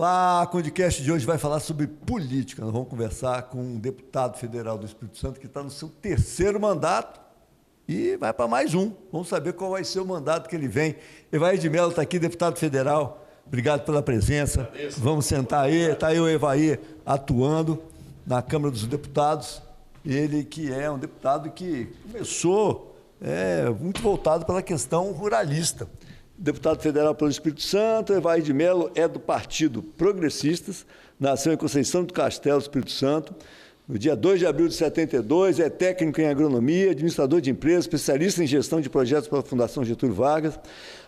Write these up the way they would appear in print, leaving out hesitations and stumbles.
Olá, o podcast de hoje vai falar sobre política. Nós vamos conversar com um deputado federal do Espírito Santo que está no seu terceiro mandato e vai para mais um. Vamos saber qual vai ser o mandato que ele vem. Evair de Mello está aqui, deputado federal. Obrigado pela presença. Agradeço. Vamos sentar aí. Está aí o Evair atuando na Câmara dos Deputados. Ele que é um deputado que começou muito voltado pela questão ruralista. Deputado federal pelo Espírito Santo, Evair de Mello é do Partido Progressistas, nasceu em Conceição do Castelo, Espírito Santo. No dia 2 de abril de 72, é técnico em agronomia, administrador de empresas, especialista em gestão de projetos pela Fundação Getúlio Vargas.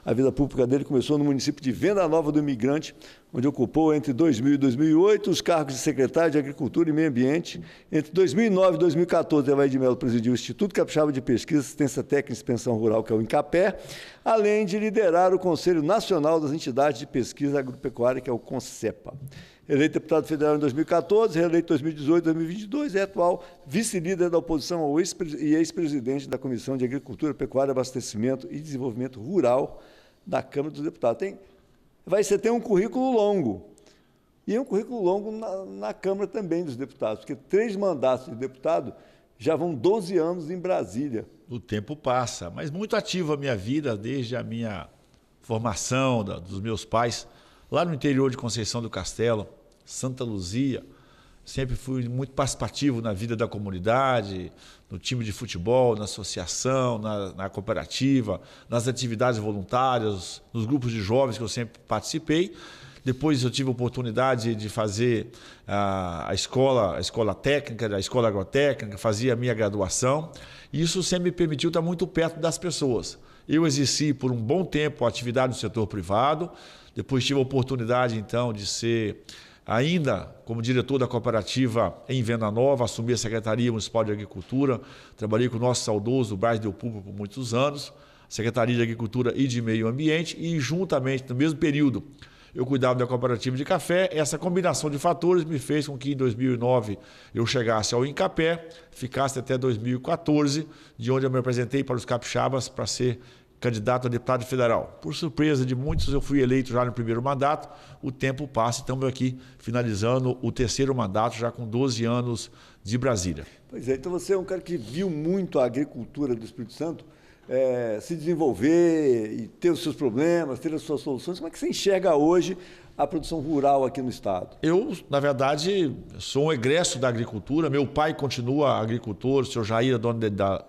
A vida pública dele começou no município de Venda Nova do Imigrante, onde ocupou entre 2000 e 2008 os cargos de secretário de Agricultura e Meio Ambiente. Entre 2009 e 2014, Evair de Mello presidiu o Instituto Capixaba de Pesquisa, Assistência Técnica e Expansão Rural, que é o INCAPé, além de liderar o Conselho Nacional das Entidades de Pesquisa Agropecuária, que é o CONCEPA. Eleito deputado federal em 2014, reeleito em 2018 e 2022, é atual vice-líder da oposição e ex-presidente da Comissão de Agricultura, Pecuária, Abastecimento e Desenvolvimento Rural da Câmara dos Deputados. Você tem um currículo longo, e um currículo longo na Câmara também dos Deputados, porque 3 mandatos de deputado já vão 12 anos em Brasília. O tempo passa, mas muito ativa a minha vida, desde a minha formação, dos meus pais, lá no interior de Conceição do Castelo, Santa Luzia. Sempre fui muito participativo na vida da comunidade, no time de futebol, na associação, na cooperativa, nas atividades voluntárias, nos grupos de jovens que eu sempre participei. Depois eu tive a oportunidade de fazer a escola técnica, a escola agrotécnica, fazia a minha graduação. E isso sempre me permitiu estar muito perto das pessoas. Eu exerci por um bom tempo a atividade no setor privado. Depois tive a oportunidade, então, de ser, ainda como diretor da cooperativa em Venda Nova, assumi a Secretaria Municipal de Agricultura, trabalhei com o nosso saudoso Braz Del Pulpo por muitos anos, Secretaria de Agricultura e de Meio Ambiente, e juntamente, no mesmo período, eu cuidava da cooperativa de café. Essa combinação de fatores me fez com que em 2009 eu chegasse ao INCAPé, ficasse até 2014, de onde eu me apresentei para os capixabas para ser candidato a deputado federal. Por surpresa de muitos, eu fui eleito já no primeiro mandato. O tempo passa e estamos aqui finalizando o terceiro mandato, já com 12 anos de Brasília. Pois é, então você é um cara que viu muito a agricultura do Espírito Santo se desenvolver e ter os seus problemas, ter as suas soluções. Como é que você enxerga hoje a produção rural aqui no estado? Eu, na verdade, sou um egresso da agricultura. Meu pai continua agricultor, o senhor Jair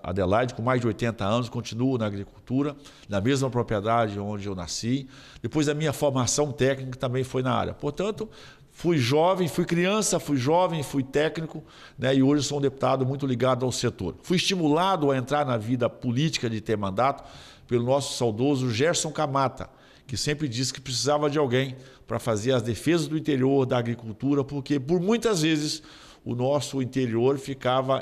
Adelaide, com mais de 80 anos, continua na agricultura, na mesma propriedade onde eu nasci. Depois a minha formação técnica também foi na área. Portanto, fui jovem, fui criança, fui jovem, fui técnico, né, e hoje sou um deputado muito ligado ao setor. Fui estimulado a entrar na vida política de ter mandato pelo nosso saudoso Gerson Camata, que sempre disse que precisava de alguém para fazer as defesas do interior da agricultura, porque por muitas vezes o nosso interior ficava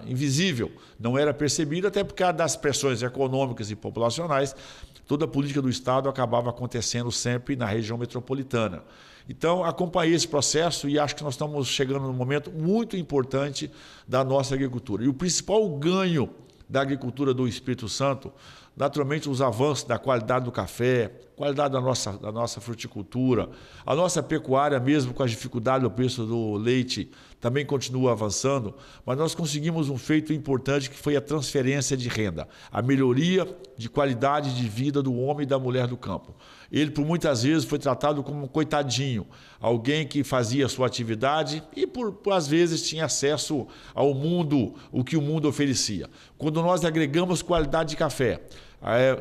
invisível, não era percebido, até por causa das pressões econômicas e populacionais. Toda a política do Estado acabava acontecendo sempre na região metropolitana. Então, acompanhei esse processo e acho que nós estamos chegando num momento muito importante da nossa agricultura. E o principal ganho da agricultura do Espírito Santo, naturalmente, os avanços da qualidade do café, qualidade da nossa fruticultura, a nossa pecuária, mesmo com a dificuldade do preço do leite, também continua avançando, mas nós conseguimos um feito importante, que foi a transferência de renda, a melhoria de qualidade de vida do homem e da mulher do campo. Ele, por muitas vezes, foi tratado como um coitadinho, alguém que fazia a sua atividade e, às vezes, tinha acesso ao mundo, o que o mundo oferecia. Quando nós agregamos qualidade de café,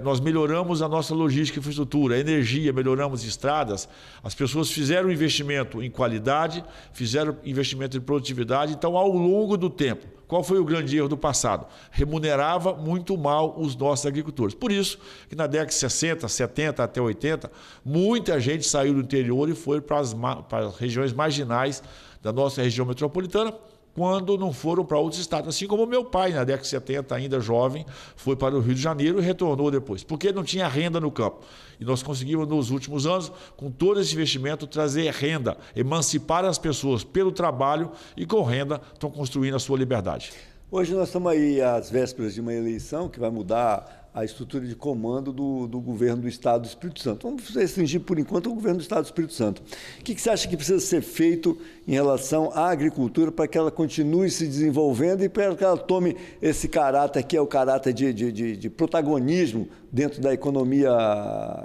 nós melhoramos a nossa logística e infraestrutura, a energia, melhoramos estradas, as pessoas fizeram investimento em qualidade, fizeram investimento em produtividade. Então, ao longo do tempo, qual foi o grande erro do passado? Remunerava muito mal os nossos agricultores. Por isso que na década de 60, 70 até 80, muita gente saiu do interior e foi para as regiões marginais da nossa região metropolitana, quando não foram para outros estados. Assim como meu pai, na década de 70, ainda jovem, foi para o Rio de Janeiro e retornou depois, porque não tinha renda no campo. E nós conseguimos, nos últimos anos, com todo esse investimento, trazer renda, emancipar as pessoas pelo trabalho e, com renda, estão construindo a sua liberdade. Hoje nós estamos aí às vésperas de uma eleição que vai mudar a estrutura de comando do governo do Estado do Espírito Santo. Vamos restringir, por enquanto, ao governo do Estado do Espírito Santo. O que você acha que precisa ser feito em relação à agricultura para que ela continue se desenvolvendo e para que ela tome esse caráter, que é o caráter de protagonismo dentro da economia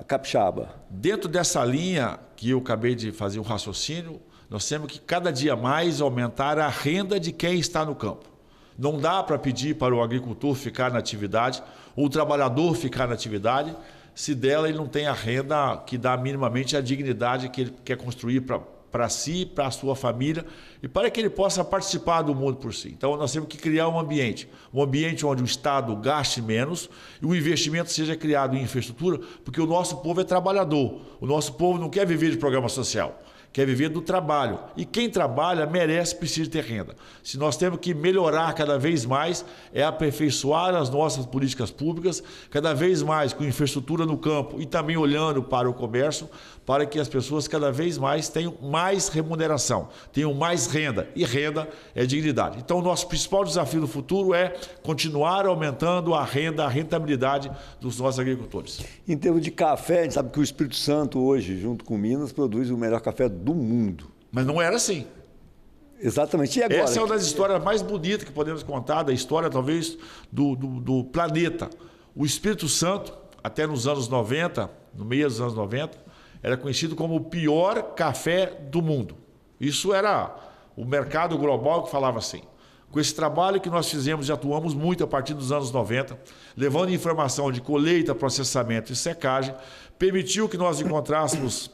capixaba? Dentro dessa linha que eu acabei de fazer um raciocínio, nós temos que cada dia mais aumentar a renda de quem está no campo. Não dá para pedir para o agricultor ficar na atividade ou o trabalhador ficar na atividade se dela ele não tem a renda que dá minimamente a dignidade que ele quer construir para si, para a sua família e para que ele possa participar do mundo por si. Então nós temos que criar um ambiente onde o Estado gaste menos e o investimento seja criado em infraestrutura, porque o nosso povo é trabalhador, o nosso povo não quer viver de programa social. Quer viver do trabalho. E quem trabalha merece, precisa ter renda. Se nós temos que melhorar cada vez mais, é aperfeiçoar as nossas políticas públicas, cada vez mais com infraestrutura no campo e também olhando para o comércio, para que as pessoas cada vez mais tenham mais remuneração, tenham mais renda. E renda é dignidade. Então, o nosso principal desafio no futuro é continuar aumentando a renda, a rentabilidade dos nossos agricultores. Em termos de café, a gente sabe que o Espírito Santo hoje, junto com Minas, produz o melhor café do mundo. Mas não era assim. Exatamente. E agora? Essa é uma das histórias mais bonitas que podemos contar, da história talvez do planeta. O Espírito Santo, até nos anos 90, no meio dos anos 90, era conhecido como o pior café do mundo. Isso era o mercado global que falava assim. Com esse trabalho que nós fizemos e atuamos muito a partir dos anos 90, levando informação de colheita, processamento e secagem, permitiu que nós encontrássemos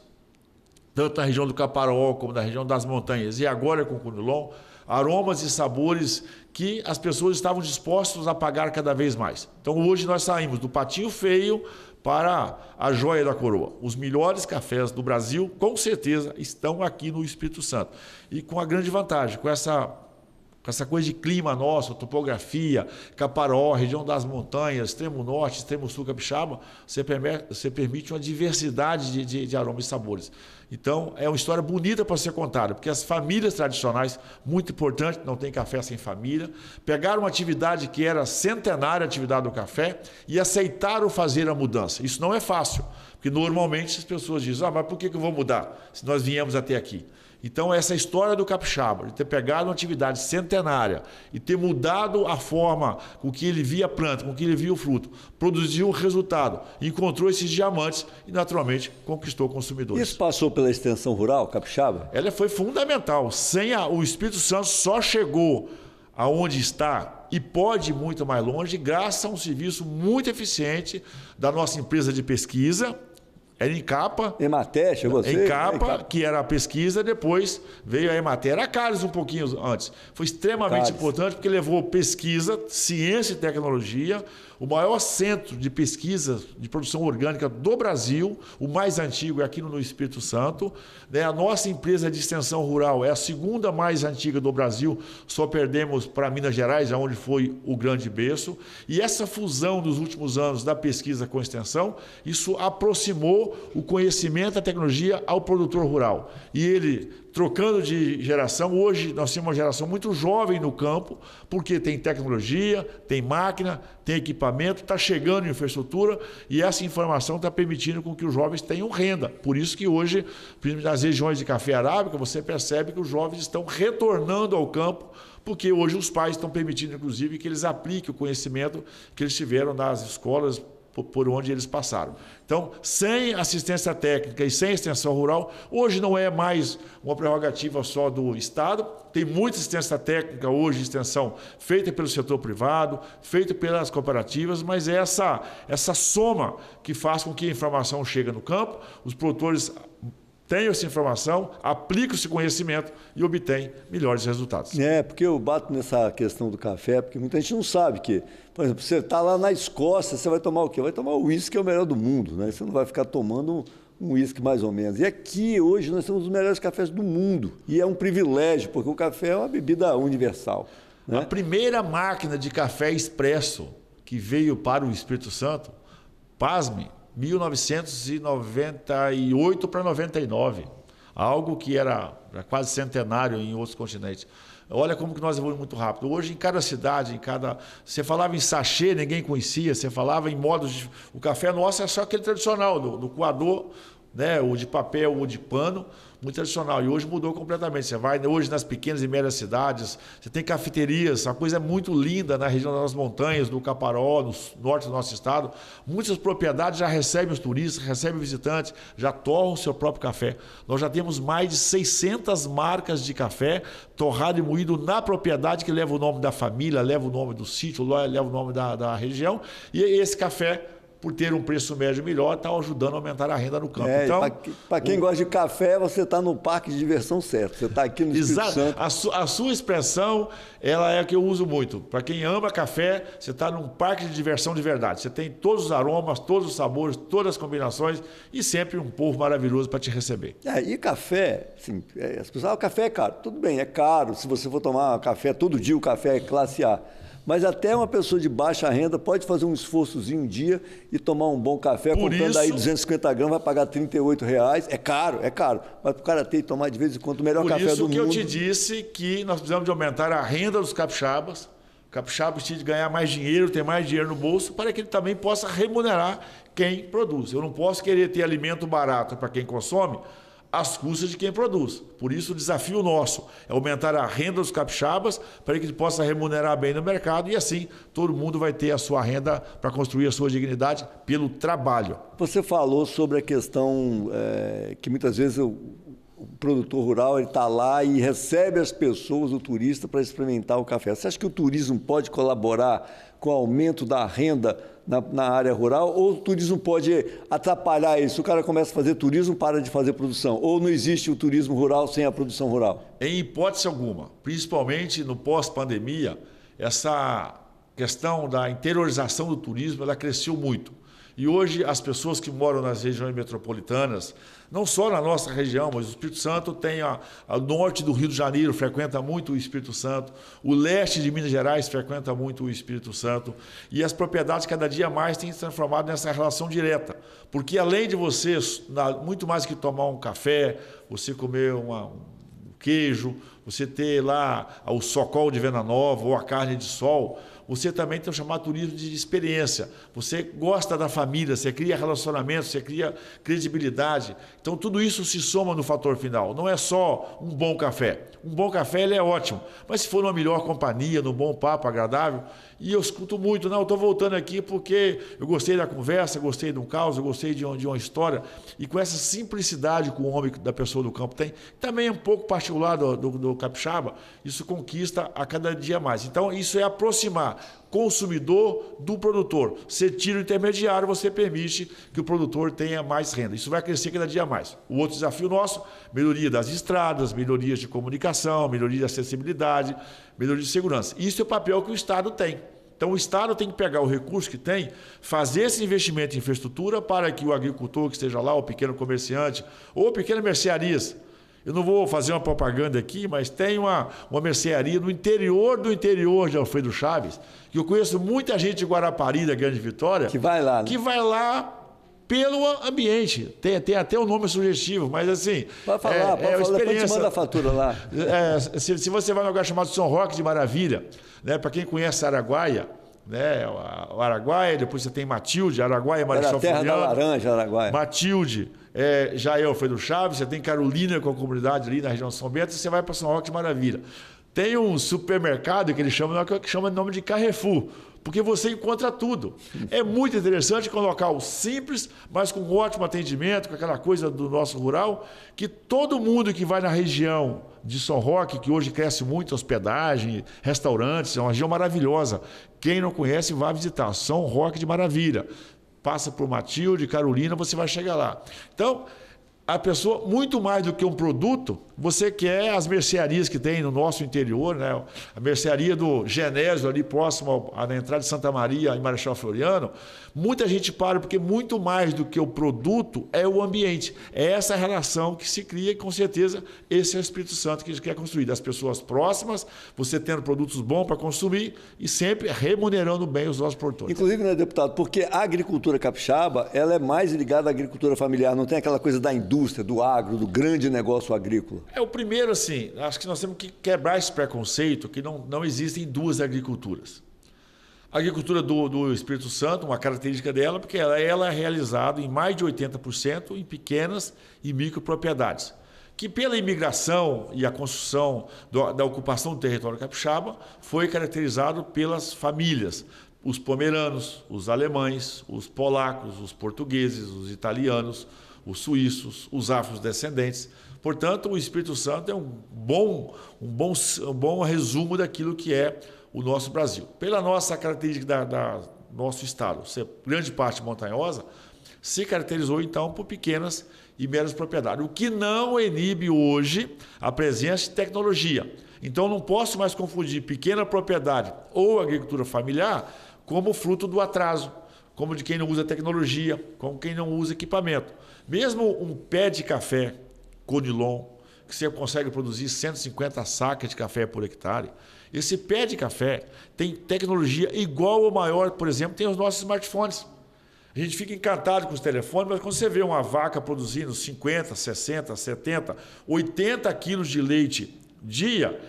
tanto na região do Caparaó como na região das montanhas e agora com o Conilon, aromas e sabores que as pessoas estavam dispostas a pagar cada vez mais. Então hoje nós saímos do patinho feio para a joia da coroa. Os melhores cafés do Brasil, com certeza, estão aqui no Espírito Santo. E com a grande vantagem, com essa coisa de clima nosso, topografia, Caparaó, região das montanhas, extremo norte, extremo sul, capixaba, você permite uma diversidade de aromas e sabores. Então, é uma história bonita para ser contada, porque as famílias tradicionais, muito importante, não tem café sem família, pegaram uma atividade que era centenária, a atividade do café, e aceitaram fazer a mudança. Isso não é fácil, porque normalmente as pessoas dizem, mas por que eu vou mudar se nós viemos até aqui? Então, essa história do capixaba, de ter pegado uma atividade centenária e ter mudado a forma com que ele via a planta, com que ele via o fruto, produziu o resultado, encontrou esses diamantes e, naturalmente, conquistou consumidores. Isso passou pela extensão rural, capixaba? Ela foi fundamental. O Espírito Santo só chegou aonde está e pode ir muito mais longe graças a um serviço muito eficiente da nossa empresa de pesquisa. Era Emcapa. Emater, chegou a ser? Emcapa, que era a pesquisa, depois veio a Emater. Era a Cáliz um pouquinho antes. Foi extremamente importante porque levou pesquisa, ciência e tecnologia, o maior centro de pesquisa de produção orgânica do Brasil, o mais antigo é aqui no Espírito Santo. A nossa empresa de extensão rural é a segunda mais antiga do Brasil, só perdemos para Minas Gerais, onde foi o grande berço. E essa fusão nos últimos anos da pesquisa com a extensão, isso aproximou o conhecimento, a tecnologia ao produtor rural. E ele, trocando de geração, hoje nós temos uma geração muito jovem no campo, porque tem tecnologia, tem máquina, tem equipamento, está chegando infraestrutura e essa informação está permitindo com que os jovens tenham renda. Por isso que hoje, nas regiões de café arábica, você percebe que os jovens estão retornando ao campo, porque hoje os pais estão permitindo, inclusive, que eles apliquem o conhecimento que eles tiveram nas escolas por onde eles passaram. Então, sem assistência técnica e sem extensão rural, hoje não é mais uma prerrogativa só do Estado, tem muita assistência técnica hoje, extensão feita pelo setor privado, feita pelas cooperativas, mas é essa soma que faz com que a informação chegue no campo, os produtores tenham essa informação, aplicam esse conhecimento e obtêm melhores resultados. Porque eu bato nessa questão do café, porque muita gente não sabe que, por exemplo, você está lá na Escócia, você vai tomar o quê? Vai tomar o uísque, que é o melhor do mundo, né? Você não vai ficar tomando um uísque mais ou menos. E aqui, hoje, nós temos os melhores cafés do mundo. E é um privilégio, porque o café é uma bebida universal, né? A primeira máquina de café expresso que veio para o Espírito Santo, pasme, 1998 para 99. algo que era quase centenário em outros continentes. Olha como que nós evoluímos muito rápido. Hoje, em cada cidade, você falava em sachê, ninguém conhecia. Você falava em modos o café nosso é só aquele tradicional, do coador, né? O de papel ou de pano, muito tradicional. E hoje mudou completamente. Você vai hoje nas pequenas e médias cidades, você tem cafeterias, uma coisa muito linda na região das montanhas, do Caparó, no norte do nosso estado. Muitas propriedades já recebem os turistas, recebem visitantes, já torram o seu próprio café. Nós já temos mais de 600 marcas de café torrado e moído na propriedade, que leva o nome da família, leva o nome do sítio, leva o nome da região. E esse café, por ter um preço médio melhor, está ajudando a aumentar a renda no campo. Então, para quem gosta de café, você está no parque de diversão certo. Você está aqui no Espírito Santo. A sua expressão, ela é a que eu uso muito. Para quem ama café, você está num parque de diversão de verdade. Você tem todos os aromas, todos os sabores, todas as combinações e sempre um povo maravilhoso para te receber. E café, assim, as pessoas o café é caro. Tudo bem, é caro. Se você for tomar café todo dia, o café é classe A. Mas até uma pessoa de baixa renda pode fazer um esforçozinho um dia e tomar um bom café, comprando aí 250 gramas, vai pagar R$38. É caro. Mas para o cara ter e tomar de vez em quando o melhor café do mundo. Por isso que eu te disse que nós precisamos de aumentar a renda dos capixabas. O capixaba precisa de ganhar mais dinheiro, ter mais dinheiro no bolso, para que ele também possa remunerar quem produz. Eu não posso querer ter alimento barato para quem consome, às custas de quem produz. Por isso, o desafio nosso é aumentar a renda dos capixabas para que ele possa remunerar bem no mercado e assim todo mundo vai ter a sua renda para construir a sua dignidade pelo trabalho. Você falou sobre a questão que muitas vezes o produtor rural está lá e recebe as pessoas, o turista, para experimentar o café. Você acha que o turismo pode colaborar com o aumento da renda na área rural, ou o turismo pode atrapalhar isso? O cara começa a fazer turismo, para de fazer produção, ou não existe o turismo rural sem a produção rural? Em hipótese alguma, principalmente no pós-pandemia, essa questão da interiorização do turismo, ela cresceu muito. E hoje as pessoas que moram nas regiões metropolitanas, não só na nossa região, mas o Espírito Santo tem o norte do Rio de Janeiro, frequenta muito o Espírito Santo, o leste de Minas Gerais frequenta muito o Espírito Santo, e as propriedades cada dia mais têm se transformado nessa relação direta, porque além de você, muito mais que tomar um café, você comer um queijo, você ter lá o socol de Venda Nova ou a carne de sol, você também tem o chamado turismo de experiência. Você gosta da família, você cria relacionamento, você cria credibilidade. Então, tudo isso se soma no fator final. Não é só um bom café. Um bom café ele é ótimo, mas se for numa melhor companhia, num bom papo agradável, e eu escuto muito, não, eu estou voltando aqui porque eu gostei da conversa, gostei de um caos, eu gostei de uma história, e com essa simplicidade que o homem, da pessoa do campo tem, também é um pouco particular do capixaba, isso conquista a cada dia mais. Então, isso é aproximar consumidor do produtor. Você tira o intermediário, você permite que o produtor tenha mais renda. Isso vai crescer cada dia mais. O outro desafio nosso, melhoria das estradas, melhorias de comunicação, melhoria de acessibilidade, melhoria de segurança. Isso é o papel que o Estado tem. Então, o Estado tem que pegar o recurso que tem, fazer esse investimento em infraestrutura para que o agricultor que esteja lá, o pequeno comerciante, ou pequena mercearias. Eu não vou fazer uma propaganda aqui, mas tem uma mercearia no interior do interior de Alfredo Chaves, que eu conheço muita gente de Guarapari, da Grande Vitória, que vai lá, né? Que vai lá pelo ambiente. Tem até um nome sugestivo, mas assim... Vai falar, pode falar, depois te manda a fatura lá. Se você vai num lugar chamado São Roque de Maravilha, né, para quem conhece Araguaia, né, o Araguaia, depois você tem Matilde, Araguaia, Marechal Floriano. Terra da Laranja, Araguaia. Matilde, já é Alfredo Chaves, você tem Carolina com a comunidade ali na região de São Bento, e você vai para São Roque de Maravilha. Tem um supermercado que ele chama de nome de Carrefour, porque você encontra tudo. É muito interessante colocar o simples, mas com um ótimo atendimento, com aquela coisa do nosso rural, que todo mundo que vai na região de São Roque, que hoje cresce muito, hospedagem, restaurantes, é uma região maravilhosa. Quem não conhece, vá visitar. São Roque de Maravilha. Passa por Matilde, Carolina, você vai chegar lá. Então, a pessoa, muito mais do que um produto, você quer as mercearias que tem no nosso interior, né? A mercearia do Genésio, ali próximo à entrada de Santa Maria, em Marechal Floriano. Muita gente para, porque muito mais do que o produto é o ambiente. É essa relação que se cria e, com certeza, esse é o Espírito Santo que a gente quer construir. Das pessoas próximas, você tendo produtos bons para consumir e sempre remunerando bem os nossos produtores. Inclusive, né, deputado, porque a agricultura capixaba, ela é mais ligada à agricultura familiar, não tem aquela coisa da indústria, indústria, do agro, do grande negócio agrícola? O primeiro, assim, acho que nós temos que quebrar esse preconceito que não existem duas agriculturas. A agricultura do Espírito Santo, uma característica dela, porque ela é realizada em mais de 80% em pequenas e micropropriedades, que pela imigração e a construção da ocupação do território capixaba foi caracterizado pelas famílias, os pomeranos, os alemães, os polacos, os portugueses, os italianos, os suíços, os afrodescendentes. Portanto, o Espírito Santo é um bom resumo daquilo que é o nosso Brasil. Pela nossa característica nosso estado, ser grande parte montanhosa, se caracterizou então por pequenas e médias propriedades, o que não inibe hoje a presença de tecnologia. Então não posso mais confundir pequena propriedade ou agricultura familiar como fruto do atraso, como de quem não usa tecnologia, como quem não usa equipamento. Mesmo um pé de café Conilon, que você consegue produzir 150 sacas de café por hectare, esse pé de café tem tecnologia igual ou maior, por exemplo, tem os nossos smartphones. A gente fica encantado com os telefones, mas quando você vê uma vaca produzindo 50, 60, 70, 80 quilos de leite dia,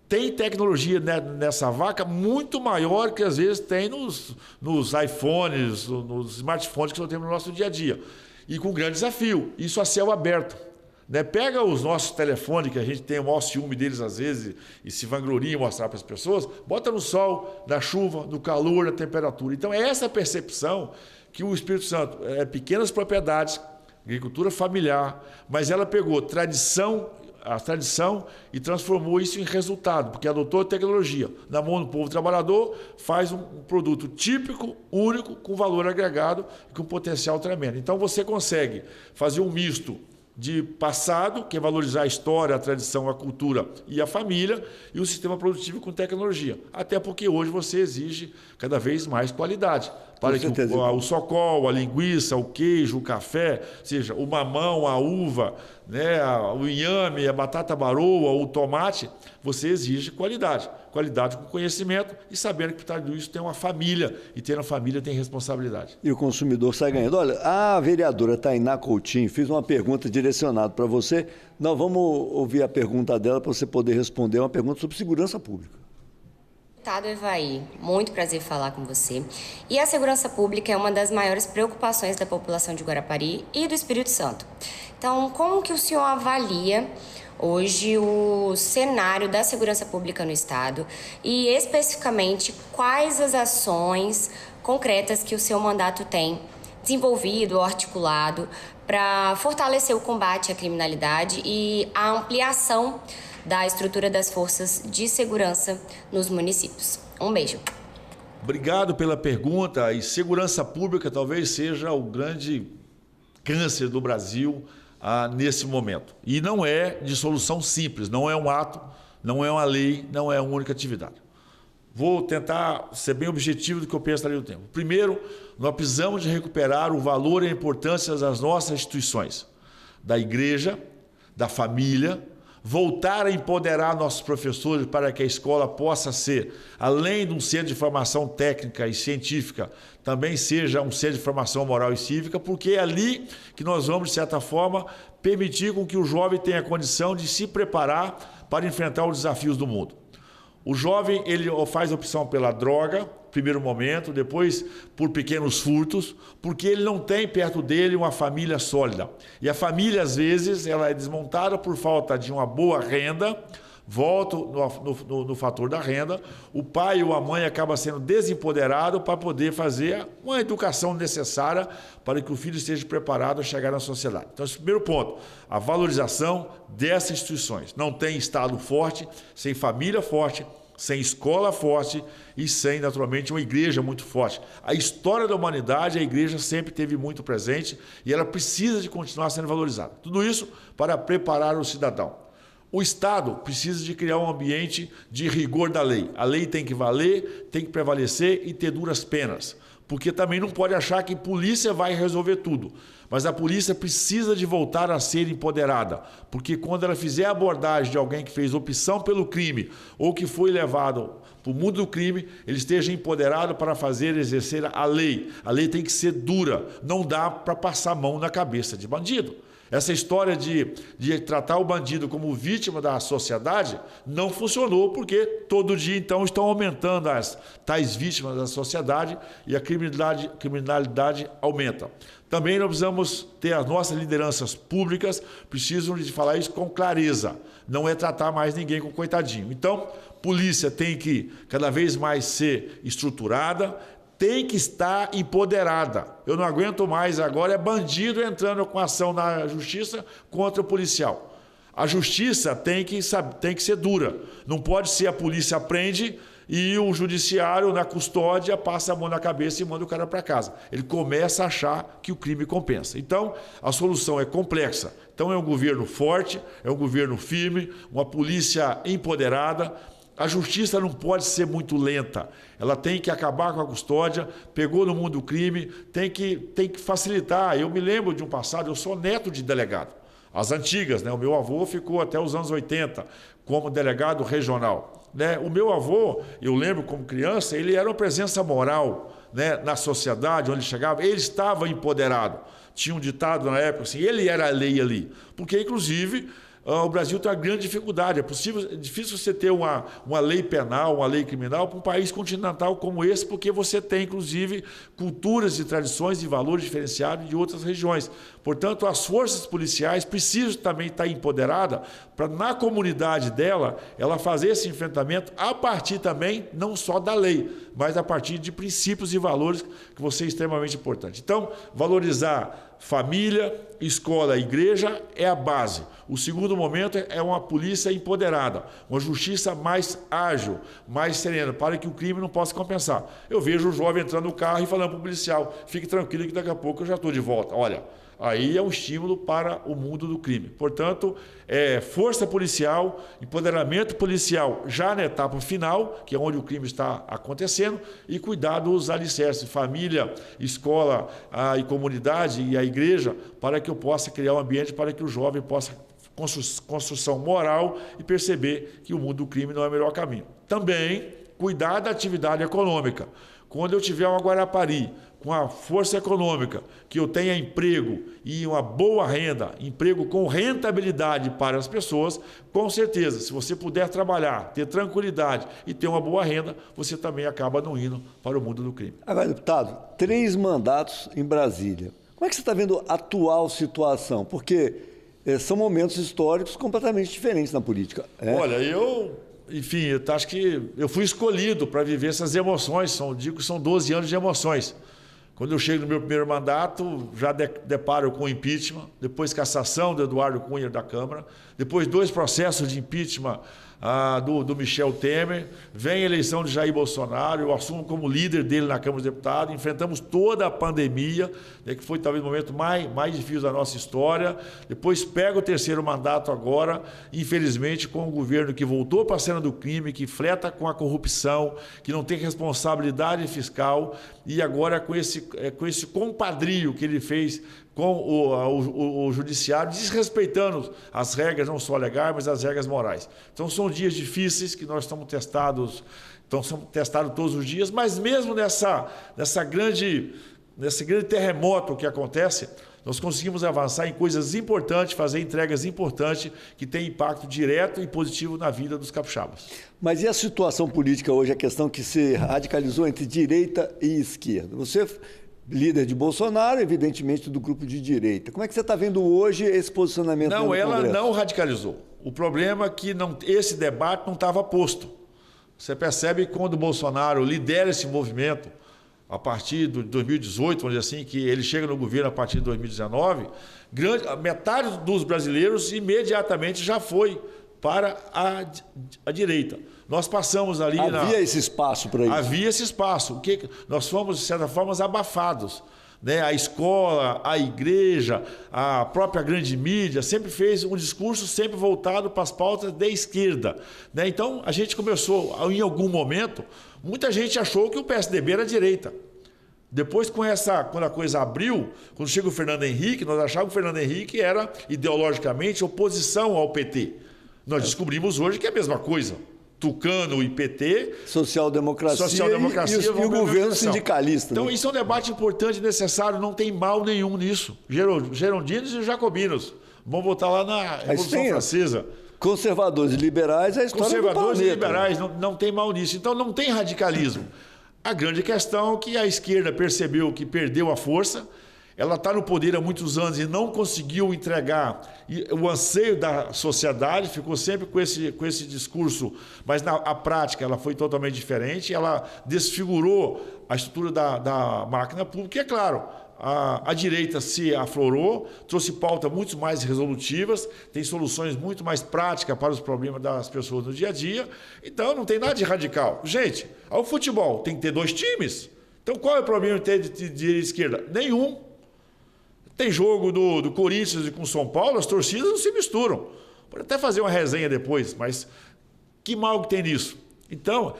tem tecnologia nessa vaca muito maior que às vezes tem nos iPhones, nos smartphones que nós temos no nosso dia a dia. E com um grande desafio, isso a céu aberto. Pega os nossos telefones, que a gente tem o maior ciúme deles às vezes e se vangloria em mostrar para as pessoas, bota no sol, na chuva, no calor, na temperatura. Então é essa percepção que o Espírito Santo é pequenas propriedades, agricultura familiar, mas ela pegou a tradição e transformou isso em resultado, porque adotou a tecnologia. Na mão do povo trabalhador, faz um produto típico, único, com valor agregado e com potencial tremendo. Então você consegue fazer um misto de passado, que é valorizar a história, a tradição, a cultura e a família, e o sistema produtivo com tecnologia. Até porque hoje você exige cada vez mais qualidade. Para que o socol, a linguiça, o queijo, o café, seja o mamão, a uva, o inhame, a batata baroa, o tomate, você exige qualidade. Qualidade com conhecimento e sabendo que por trás disso tem uma família, e ter uma família tem responsabilidade. E o consumidor sai ganhando. Olha, a vereadora Tainá Coutinho fez uma pergunta direcionada para você. Nós vamos ouvir a pergunta dela para você poder responder. Uma pergunta sobre segurança pública. Deputado Evaí, muito prazer falar com você. E a segurança pública é uma das maiores preocupações da população de Guarapari e do Espírito Santo. Então, como que o senhor avalia hoje o cenário da segurança pública no Estado e, especificamente, quais as ações concretas que o seu mandato tem desenvolvido ou articulado para fortalecer o combate à criminalidade e a ampliação da estrutura das forças de segurança nos municípios? Um beijo. Obrigado pela pergunta. E segurança pública talvez seja o grande câncer do Brasil nesse momento. E não é de solução simples, não é um ato, não é uma lei, não é uma única atividade. Vou tentar ser bem objetivo do que eu penso ali no tempo. Primeiro, nós precisamos de recuperar o valor e a importância das nossas instituições, da igreja, da família, voltar a empoderar nossos professores para que a escola possa ser, além de um centro de formação técnica e científica, também seja um centro de formação moral e cívica, porque é ali que nós vamos, de certa forma, permitir com que o jovem tenha condição de se preparar para enfrentar os desafios do mundo. O jovem ele faz opção pela droga, primeiro momento, depois por pequenos furtos, porque ele não tem perto dele uma família sólida. E a família, às vezes, ela é desmontada por falta de uma boa renda. Volto no fator da renda, o pai ou a mãe acaba sendo desempoderado para poder fazer uma educação necessária para que o filho esteja preparado a chegar na sociedade. Então, esse primeiro ponto, a valorização dessas instituições. Não tem Estado forte, sem família forte, sem escola forte e sem, naturalmente, uma igreja muito forte. A história da humanidade, a igreja sempre teve muito presente e ela precisa de continuar sendo valorizada. Tudo isso para preparar o cidadão. O Estado precisa de criar um ambiente de rigor da lei. A lei tem que valer, tem que prevalecer e ter duras penas. Porque também não pode achar que a polícia vai resolver tudo. Mas a polícia precisa de voltar a ser empoderada. Porque quando ela fizer a abordagem de alguém que fez opção pelo crime ou que foi levado para o mundo do crime, ele esteja empoderado para exercer a lei. A lei tem que ser dura, não dá para passar a mão na cabeça de bandido. Essa história de tratar o bandido como vítima da sociedade não funcionou, porque todo dia, então, estão aumentando as tais vítimas da sociedade e a criminalidade aumenta. Também nós precisamos ter as nossas lideranças públicas, precisam de falar isso com clareza. Não é tratar mais ninguém com coitadinho. Então, polícia tem que cada vez mais ser estruturada, tem que estar empoderada. Eu não aguento mais agora, é bandido entrando com ação na justiça contra o policial. A justiça tem que ser dura. Não pode ser a polícia prende e o judiciário na custódia passa a mão na cabeça e manda o cara para casa. Ele começa a achar que o crime compensa. Então, a solução é complexa. Então, é um governo forte, é um governo firme, uma polícia empoderada. A justiça não pode ser muito lenta, ela tem que acabar com a custódia, pegou no mundo do crime, tem que facilitar. Eu me lembro de um passado, eu sou neto de delegado, as antigas, né? O meu avô ficou até os anos 80 como delegado regional. Né? O meu avô, eu lembro como criança, ele era uma presença moral, né, na sociedade, onde ele chegava, ele estava empoderado. Tinha um ditado na época assim, ele era a lei ali, porque inclusive o Brasil tem uma grande dificuldade. É difícil você ter uma lei penal, uma lei criminal para um país continental como esse, porque você tem, inclusive, culturas e tradições e valores diferenciados de outras regiões. Portanto, as forças policiais precisam também estar empoderadas para, na comunidade dela, ela fazer esse enfrentamento a partir também, não só da lei, mas a partir de princípios e valores que vão ser extremamente importantes. Então, valorizar família, escola, igreja é a base. O segundo momento é uma polícia empoderada, uma justiça mais ágil, mais serena, para que o crime não possa compensar. Eu vejo o jovem entrando no carro e falando para o policial, fique tranquilo que daqui a pouco eu já estou de volta. Olha, aí é um estímulo para o mundo do crime. Portanto, força policial, empoderamento policial já na etapa final, que é onde o crime está acontecendo, e cuidar dos alicerces, família, escola e comunidade e a igreja, para que eu possa criar um ambiente para que o jovem possa construção moral e perceber que o mundo do crime não é o melhor caminho. Também cuidar da atividade econômica. Quando eu tiver uma Guarapari com a força econômica, que eu tenha emprego e uma boa renda, emprego com rentabilidade para as pessoas, com certeza, se você puder trabalhar, ter tranquilidade e ter uma boa renda, você também acaba não indo para o mundo do crime. Agora, deputado, 3 mandatos em Brasília. Como é que você está vendo a atual situação? Porque são momentos históricos completamente diferentes na política. Olha, enfim, eu acho que eu fui escolhido para viver essas emoções, digo que são 12 anos de emoções. Quando eu chego no meu primeiro mandato, já deparo com impeachment, depois cassação do Eduardo Cunha da Câmara, depois 2 processos de impeachment do Michel Temer, vem a eleição de Jair Bolsonaro, eu assumo como líder dele na Câmara dos Deputados, enfrentamos toda a pandemia, né, que foi talvez o momento mais difícil da nossa história, depois pego o 3º mandato agora, infelizmente com um governo que voltou para a cena do crime, que fleta com a corrupção, que não tem responsabilidade fiscal, e agora com esse compadrio que ele fez com o judiciário, desrespeitando as regras, não só legais, mas as regras morais. Então, são dias difíceis que nós estamos testados todos os dias, mas mesmo nesse grande terremoto que acontece, nós conseguimos avançar em coisas importantes, fazer entregas importantes que têm impacto direto e positivo na vida dos capixabas. Mas e a situação política hoje, a questão que se radicalizou entre direita e esquerda? Você, líder de Bolsonaro, evidentemente do grupo de direita. Como é que você está vendo hoje esse posicionamento? Não, ela não radicalizou. O problema é que esse debate não estava posto. Você percebe que quando o Bolsonaro lidera esse movimento, a partir de 2018, vamos dizer assim, que ele chega no governo a partir de 2019, metade dos brasileiros imediatamente já foi para a direita. Nós passamos ali... Havia esse espaço para isso? Havia esse espaço. Nós fomos, de certa forma, abafados. Né? A escola, a igreja, a própria grande mídia sempre fez um discurso sempre voltado para as pautas da esquerda. Né? Então, a gente começou, em algum momento, muita gente achou que o PSDB era direita. Depois, quando a coisa abriu, quando chega o Fernando Henrique, nós achávamos que o Fernando Henrique era ideologicamente oposição ao PT. Nós descobrimos hoje que é a mesma coisa. Tucano e PT, social-democracia e o governo sindicalista. Então, né? Isso é um debate importante e necessário, não tem mal nenhum nisso. Gerondinos e jacobinos vão votar lá na Revolução Francesa. Conservadores e liberais, a história Conservadores do e liberais, não tem mal nisso. Então, não tem radicalismo. A grande questão é que a esquerda percebeu que perdeu a força, ela está no poder há muitos anos e não conseguiu entregar o anseio da sociedade, ficou sempre com esse discurso, mas a prática ela foi totalmente diferente, ela desfigurou a estrutura da máquina pública, e é claro, a direita se aflorou, trouxe pautas muito mais resolutivas, tem soluções muito mais práticas para os problemas das pessoas no dia a dia, então não tem nada de radical. Gente, o futebol tem que ter 2 times, então qual é o problema de ter de direita e esquerda? Nenhum. Tem jogo do Corinthians e com São Paulo, as torcidas não se misturam. Pode até fazer uma resenha depois, mas que mal que tem nisso? Então,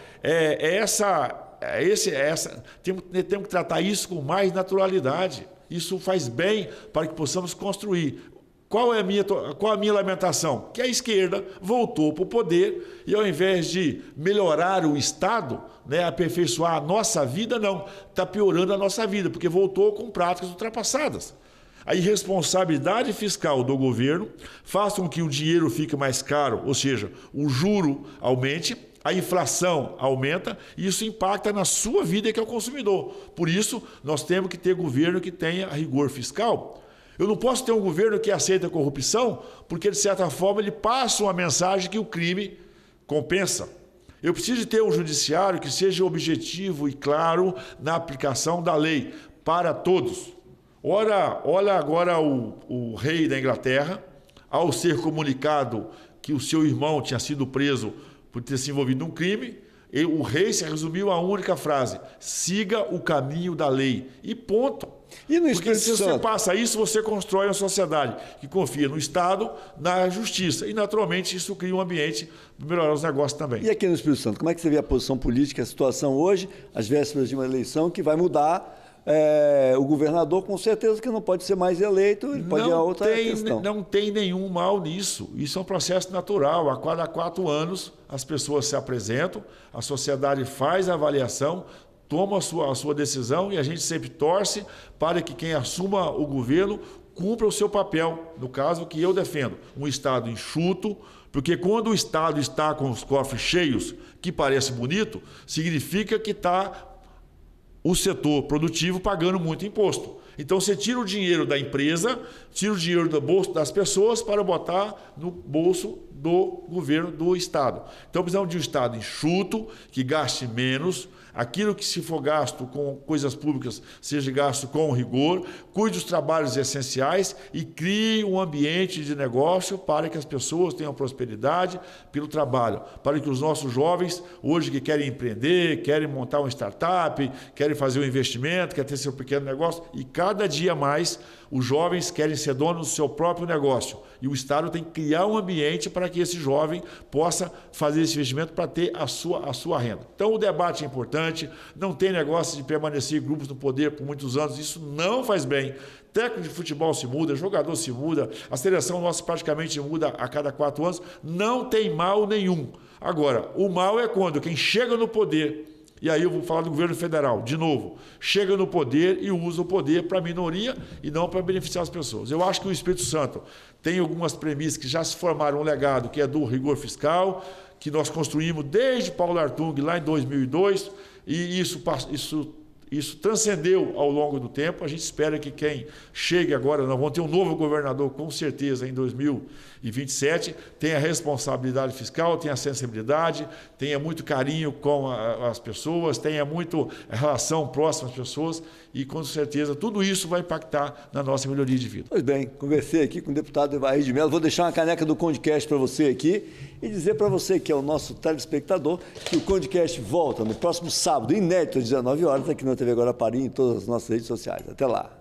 temos que tratar isso com mais naturalidade. Isso faz bem para que possamos construir. Qual é a minha lamentação? Que a esquerda voltou para o poder e, ao invés de melhorar o Estado, né, aperfeiçoar a nossa vida, não. Está piorando a nossa vida, porque voltou com práticas ultrapassadas. A irresponsabilidade fiscal do governo faz com que o dinheiro fique mais caro, ou seja, o juro aumente, a inflação aumenta e isso impacta na sua vida, que é o consumidor. Por isso, nós temos que ter governo que tenha rigor fiscal. Eu não posso ter um governo que aceita a corrupção, porque, de certa forma, ele passa uma mensagem que o crime compensa. Eu preciso ter um judiciário que seja objetivo e claro na aplicação da lei para todos. Olha agora o rei da Inglaterra, ao ser comunicado que o seu irmão tinha sido preso por ter se envolvido num crime, o rei se resumiu a única frase: siga o caminho da lei. E ponto. E no Porque se você passa isso, você constrói uma sociedade que confia no Estado, na justiça. E, naturalmente, isso cria um ambiente para melhorar os negócios também. E aqui no Espírito Santo, como é que você vê a posição política, a situação hoje, às vésperas de uma eleição que vai mudar? O governador, com certeza, que não pode ser mais eleito, ele pode ir a outra questão. Não tem nenhum mal nisso. Isso é um processo natural. A cada 4 anos, as pessoas se apresentam, a sociedade faz a avaliação, toma a sua decisão e a gente sempre torce para que quem assuma o governo cumpra o seu papel. No caso que eu defendo, um Estado enxuto, porque quando o Estado está com os cofres cheios, que parece bonito, significa que está o setor produtivo pagando muito imposto. Então você tira o dinheiro da empresa, tira o dinheiro do bolso das pessoas para botar no bolso do governo do Estado. Então precisamos de um Estado enxuto, que gaste menos, aquilo que se for gasto com coisas públicas seja gasto com rigor, cuide dos trabalhos essenciais e crie um ambiente de negócio para que as pessoas tenham prosperidade pelo trabalho, para que os nossos jovens, hoje que querem empreender, querem montar uma startup, querem fazer um investimento, querem ter seu pequeno negócio, e cada dia mais os jovens querem ser donos do seu próprio negócio. E o Estado tem que criar um ambiente para que esse jovem possa fazer esse investimento para ter a sua renda. Então o debate é importante, não tem negócio de permanecer grupos no poder por muitos anos, isso não faz bem. Técnico de futebol se muda, jogador se muda, a seleção nossa praticamente muda a cada 4 anos, não tem mal nenhum. Agora, o mal é quando quem chega no poder, e aí eu vou falar do governo federal, de novo, chega no poder e usa o poder para a minoria e não para beneficiar as pessoas. Eu acho que o Espírito Santo tem algumas premissas que já se formaram um legado, que é do rigor fiscal, que nós construímos desde Paulo Artung lá em 2002, e isso transcendeu ao longo do tempo. A gente espera que quem chegue agora, nós vamos ter um novo governador com certeza em 2027, tenha responsabilidade fiscal, tenha sensibilidade, tenha muito carinho com as pessoas, tenha muito relação próxima às pessoas e com certeza tudo isso vai impactar na nossa melhoria de vida. Pois bem, conversei aqui com o deputado Evair de Mello, vou deixar uma caneca do Condecast para você aqui e dizer para você que é o nosso telespectador que o Condecast volta no próximo sábado, inédito às 19 horas, aqui na TV Guarapari e em todas as nossas redes sociais. Até lá.